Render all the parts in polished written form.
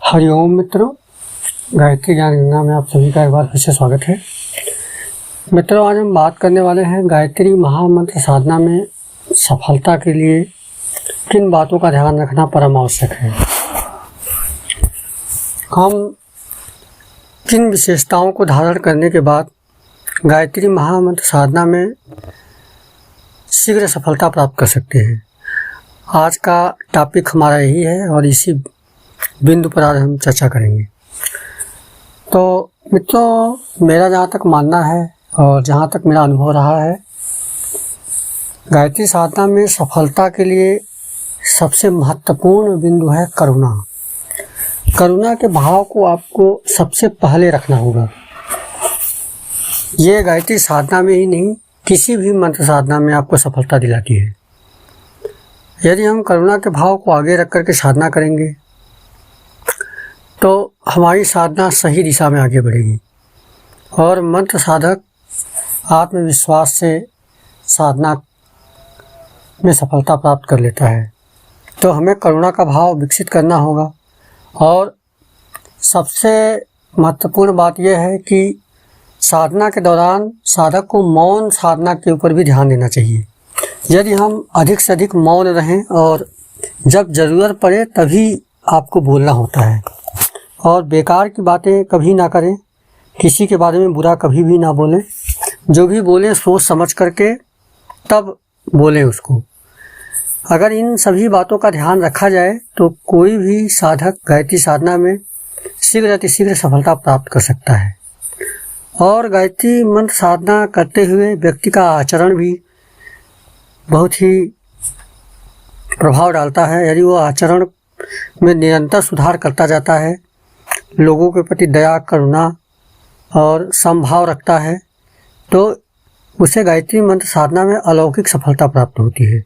हरिओम मित्रों, गायत्री ज्ञान गंगा में आप सभी का एक बार फिर से स्वागत है। मित्रों, आज हम बात करने वाले हैं गायत्री महामंत्र साधना में सफलता के लिए किन बातों का ध्यान रखना परम आवश्यक है। हम किन विशेषताओं को धारण करने के बाद गायत्री महामंत्र साधना में शीघ्र सफलता प्राप्त कर सकते हैं। आज का टॉपिक हमारा यही है और इसी बिंदु पर आज हम चर्चा करेंगे। तो मित्रों, मेरा जहाँ तक मानना है और जहाँ तक मेरा अनुभव रहा है, गायत्री साधना में सफलता के लिए सबसे महत्वपूर्ण बिंदु है करुणा। करुणा के भाव को आपको सबसे पहले रखना होगा। ये गायत्री साधना में ही नहीं, किसी भी मंत्र साधना में आपको सफलता दिलाती है। यदि हम करुणा के भाव को आगे रख करके साधना करेंगे तो हमारी साधना सही दिशा में आगे बढ़ेगी और मंत्र साधक आत्मविश्वास से साधना में सफलता प्राप्त कर लेता है। तो हमें करुणा का भाव विकसित करना होगा और सबसे महत्वपूर्ण बात यह है कि साधना के दौरान साधक को मौन साधना के ऊपर भी ध्यान देना चाहिए। यदि हम अधिक से अधिक मौन रहें और जब ज़रूरत पड़े तभी आपको बोलना होता है और बेकार की बातें कभी ना करें, किसी के बारे में बुरा कभी भी ना बोलें। जो भी बोलें सोच समझ करके तब बोलें उसको। अगर इन सभी बातों का ध्यान रखा जाए तो कोई भी साधक गायत्री साधना में शीघ्र अतिशीघ्र सफलता प्राप्त कर सकता है। और गायत्री मंत्र साधना करते हुए व्यक्ति का आचरण भी बहुत ही प्रभाव डालता है। यदि वो आचरण में निरंतर सुधार करता जाता है, लोगों के प्रति दया, करुणा और समभाव रखता है, तो उसे गायत्री मंत्र साधना में अलौकिक सफलता प्राप्त होती है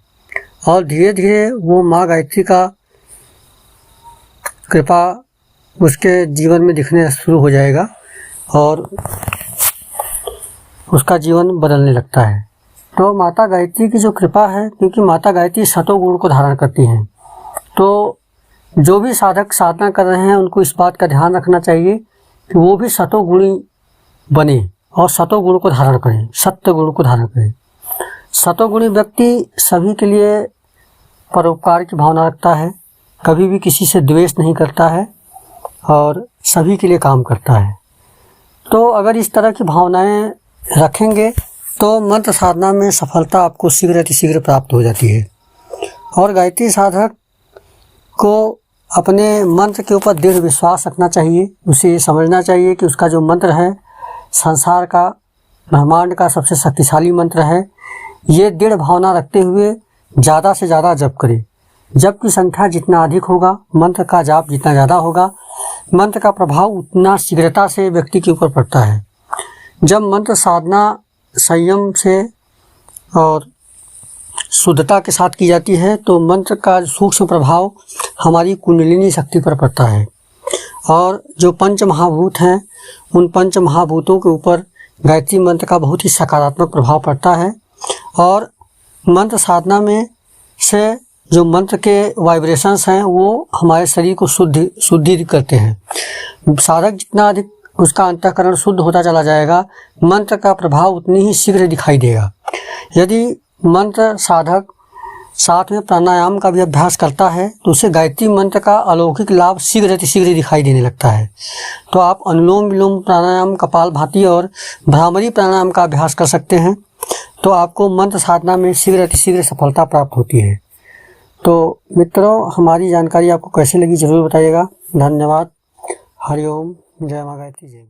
और धीरे धीरे वो माँ गायत्री का कृपा उसके जीवन में दिखने शुरू हो जाएगा और उसका जीवन बदलने लगता है। तो माता गायत्री की जो कृपा है, क्योंकि माता गायत्री सतों गुण को धारण करती हैं, तो जो भी साधक साधना कर रहे हैं उनको इस बात का ध्यान रखना चाहिए कि वो भी सतों गुणी बने और सतों गुण को धारण करें, सत्य गुण को धारण करें। सतों गुणी व्यक्ति सभी के लिए परोपकार की भावना रखता है, कभी भी किसी से द्वेष नहीं करता है और सभी के लिए काम करता है। तो अगर इस तरह की भावनाएं रखेंगे तो मंत्र साधना में सफलता आपको शीघ्र अतिशीघ्र प्राप्त हो जाती है। और गायत्री साधक को अपने मंत्र के ऊपर दृढ़ विश्वास रखना चाहिए। उसे ये समझना चाहिए कि उसका जो मंत्र है संसार का, ब्रह्मांड का सबसे शक्तिशाली मंत्र है। ये दृढ़ भावना रखते हुए ज़्यादा से ज़्यादा जप करे। जप की संख्या जितना अधिक होगा, मंत्र का जाप जितना ज़्यादा होगा, मंत्र का प्रभाव उतना शीघ्रता से व्यक्ति के ऊपर पड़ता है। जब मंत्र साधना संयम से और शुद्धता के साथ की जाती है तो मंत्र का सूक्ष्म प्रभाव हमारी कुंडलिनी शक्ति पर पड़ता है और जो पंच महाभूत हैं उन पंच महाभूतों के ऊपर गायत्री मंत्र का बहुत ही सकारात्मक प्रभाव पड़ता है। और मंत्र साधना में से जो मंत्र के वाइब्रेशंस हैं वो हमारे शरीर को शुद्धि करते हैं। साधक जितना अधिक उसका अंतःकरण शुद्ध होता चला जाएगा, मंत्र का प्रभाव उतनी ही शीघ्र दिखाई देगा। यदि मंत्र साधक साथ में प्राणायाम का भी अभ्यास करता है तो उसे गायत्री मंत्र का अलौकिक लाभ शीघ्र अतिशीघ्र दिखाई देने लगता है। तो आप अनुलोम विलोम प्राणायाम, कपालभाति और भ्रामरी प्राणायाम का अभ्यास कर सकते हैं, तो आपको मंत्र साधना में शीघ्र अतिशीघ्र सफलता प्राप्त होती है। तो मित्रों, हमारी जानकारी आपको कैसी लगी ज़रूर बताइएगा। धन्यवाद। हरिओम। जय माँ गायत्री। जय।